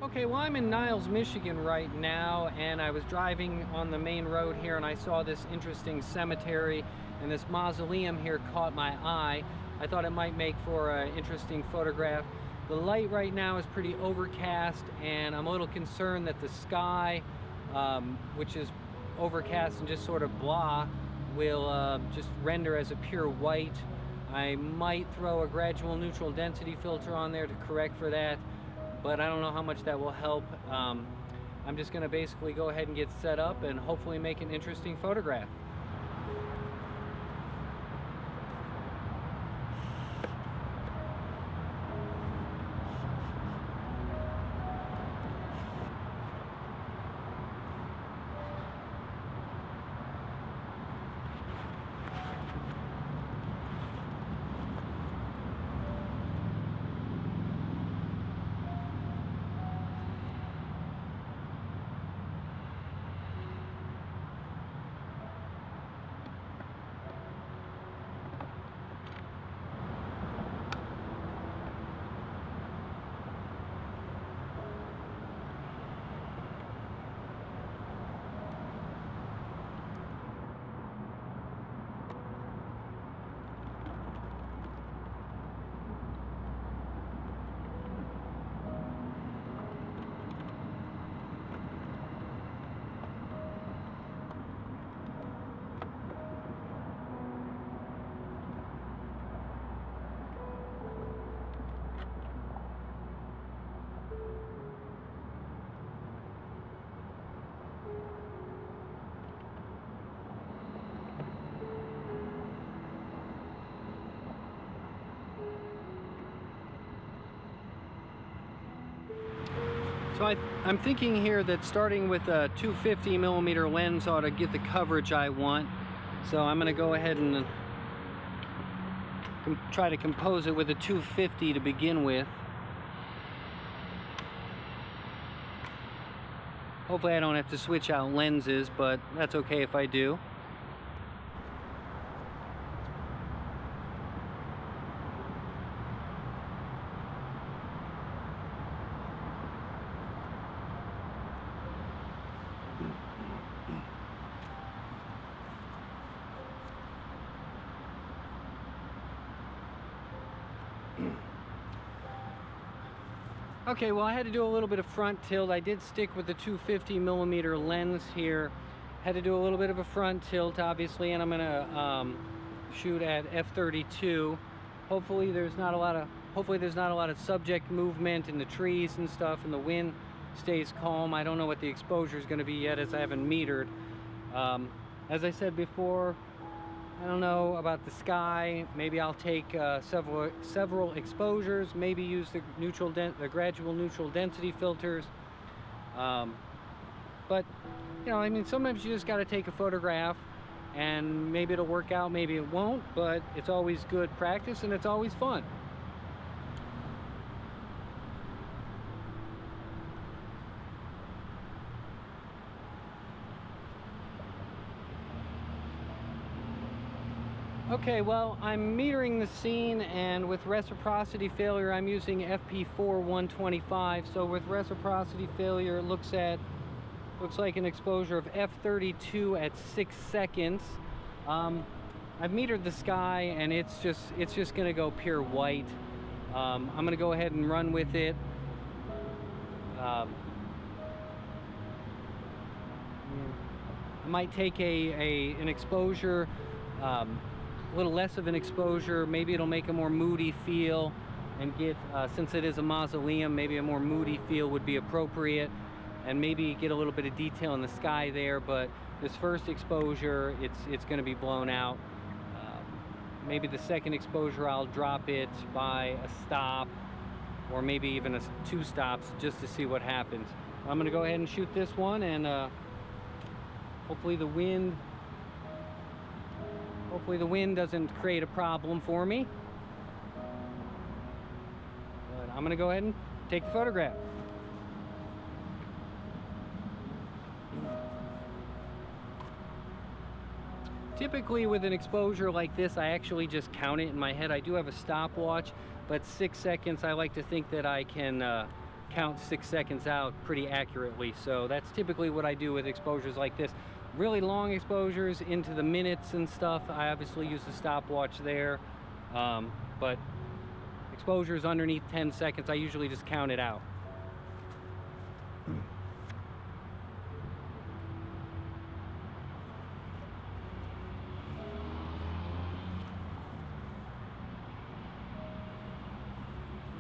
Okay, well, I'm in Niles, Michigan right now, and I was driving on the main road here and I saw this interesting cemetery, and this mausoleum here caught my eye. I thought it might make for an interesting photograph. The light right now is pretty overcast, and I'm a little concerned that the sky, which is overcast and just sort of blah, will just render as a pure white. I might throw a gradual neutral density filter on there to correct for that, but I don't know how much that will help. I'm just going to basically go ahead and get set up and hopefully make an interesting photograph. So I'm thinking here that starting with a 250mm lens ought to get the coverage I want. So I'm going to go ahead and try to compose it with a 250 to begin with. Hopefully I don't have to switch out lenses, but that's okay if I do. Okay, well, I had to do a little bit of front tilt. I did stick with the 250mm lens here. Had to do a little bit of a front tilt, obviously, and I'm gonna shoot at f/32. Hopefully there's not a lot of subject movement in the trees and stuff, and the wind stays calm. I don't know what the exposure is going to be yet, as I haven't metered. As I said before, I don't know about the sky. Maybe I'll take several exposures, maybe use the gradual neutral density filters. But you know, I mean, sometimes you just got to take a photograph, and maybe it'll work out, maybe it won't, but it's always good practice and it's always fun. Okay, well, I'm metering the scene, and with reciprocity failure I'm using FP4 125. So with reciprocity failure, it looks like an exposure of f/32 at 6 seconds. I've metered the sky, and it's just gonna go pure white. I'm gonna go ahead and run with it. I might take an exposure, a little less of an exposure. Maybe it'll make a more moody feel, and get since it is a mausoleum, maybe a more moody feel would be appropriate, and maybe get a little bit of detail in the sky there. But this first exposure, it's going to be blown out. Maybe the second exposure I'll drop it by a stop, or maybe even 2 stops, just to see what happens. I'm going to go ahead and shoot this one, and hopefully the wind doesn't create a problem for me. But I'm gonna go ahead and take the photograph. Typically with an exposure like this, I actually just count it in my head. I do have a stopwatch, but 6 seconds, I like to think that I can count 6 seconds out pretty accurately. So that's typically what I do with exposures like this. Really long exposures into the minutes and stuff, I obviously use the stopwatch there. But exposures underneath 10 seconds, I usually just count it out.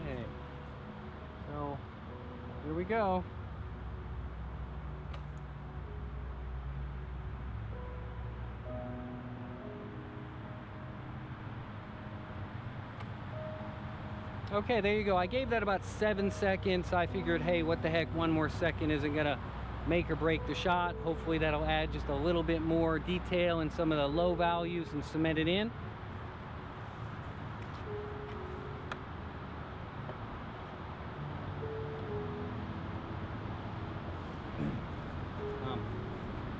Okay, so here we go. Okay, there you go. I gave that about 7 seconds. I figured, hey, what the heck, 1 more second isn't gonna make or break the shot. Hopefully that'll add just a little bit more detail in some of the low values and cement it in.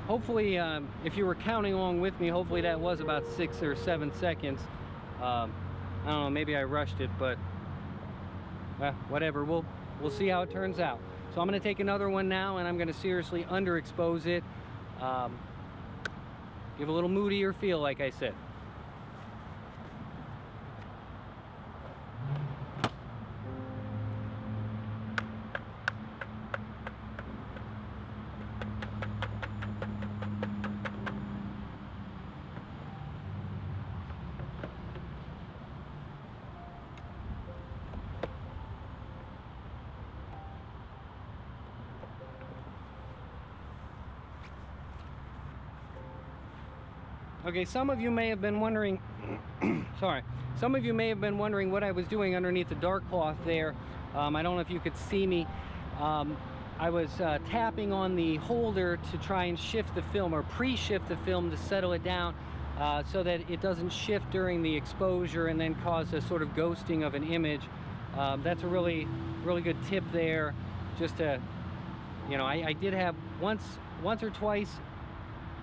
Hopefully, if you were counting along with me, hopefully that was about 6 or 7 seconds. I don't know, maybe I rushed it, but whatever, we'll see how it turns out. So I'm going to take another one now, and I'm going to seriously underexpose it, give a little moodier feel, like I said. Okay, some of you may have been wondering, sorry, some of you may have been wondering what I was doing underneath the dark cloth there. I don't know if you could see me. I was tapping on the holder to try and shift the film, or pre-shift the film to settle it down so that it doesn't shift during the exposure and then cause a sort of ghosting of an image. That's a really good tip there. Just to, you know, I did have once or twice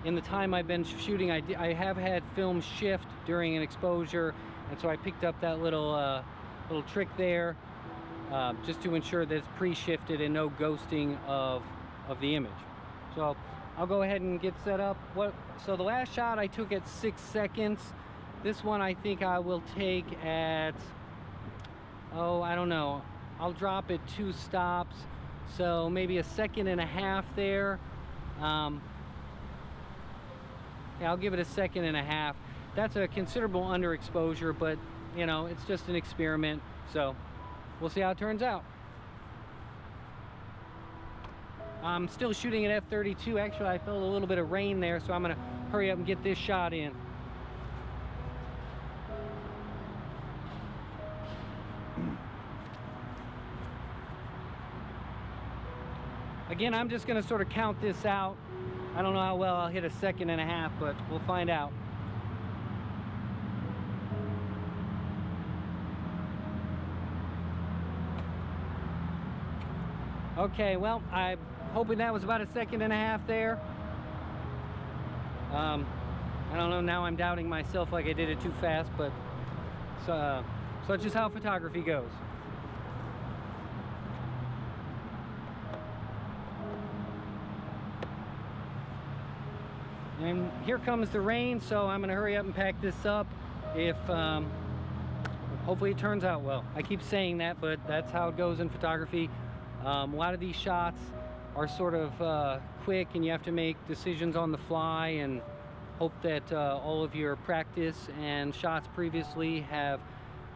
in the time I've been shooting, I have had film shift during an exposure, and so I picked up that little trick there, just to ensure that it's pre-shifted and no ghosting of the image. So I'll go ahead and get set up. So the last shot I took at 6 seconds. This one I think I will take at, oh, I don't know, I'll drop it 2 stops, so maybe 1.5 seconds there. Yeah, I'll give it 1.5 seconds. That's a considerable underexposure, but you know, it's just an experiment, so we'll see how it turns out. I'm still shooting at f/32. Actually, I felt a little bit of rain there, so I'm gonna hurry up and get this shot in. Again, I'm just gonna sort of count this out. I don't know how well I'll hit 1.5 seconds, but we'll find out. Okay, well, I'm hoping that was about 1.5 seconds there. I don't know, now I'm doubting myself like I did it too fast, but such is how photography goes. And here comes the rain, so I'm gonna hurry up and pack this up. Hopefully it turns out well. I keep saying that, but that's how it goes in photography. A lot of these shots are sort of quick, and you have to make decisions on the fly and hope that all of your practice and shots previously have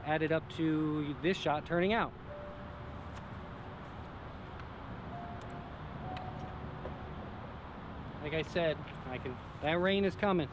added up to this shot turning out. Like I said, that rain is coming.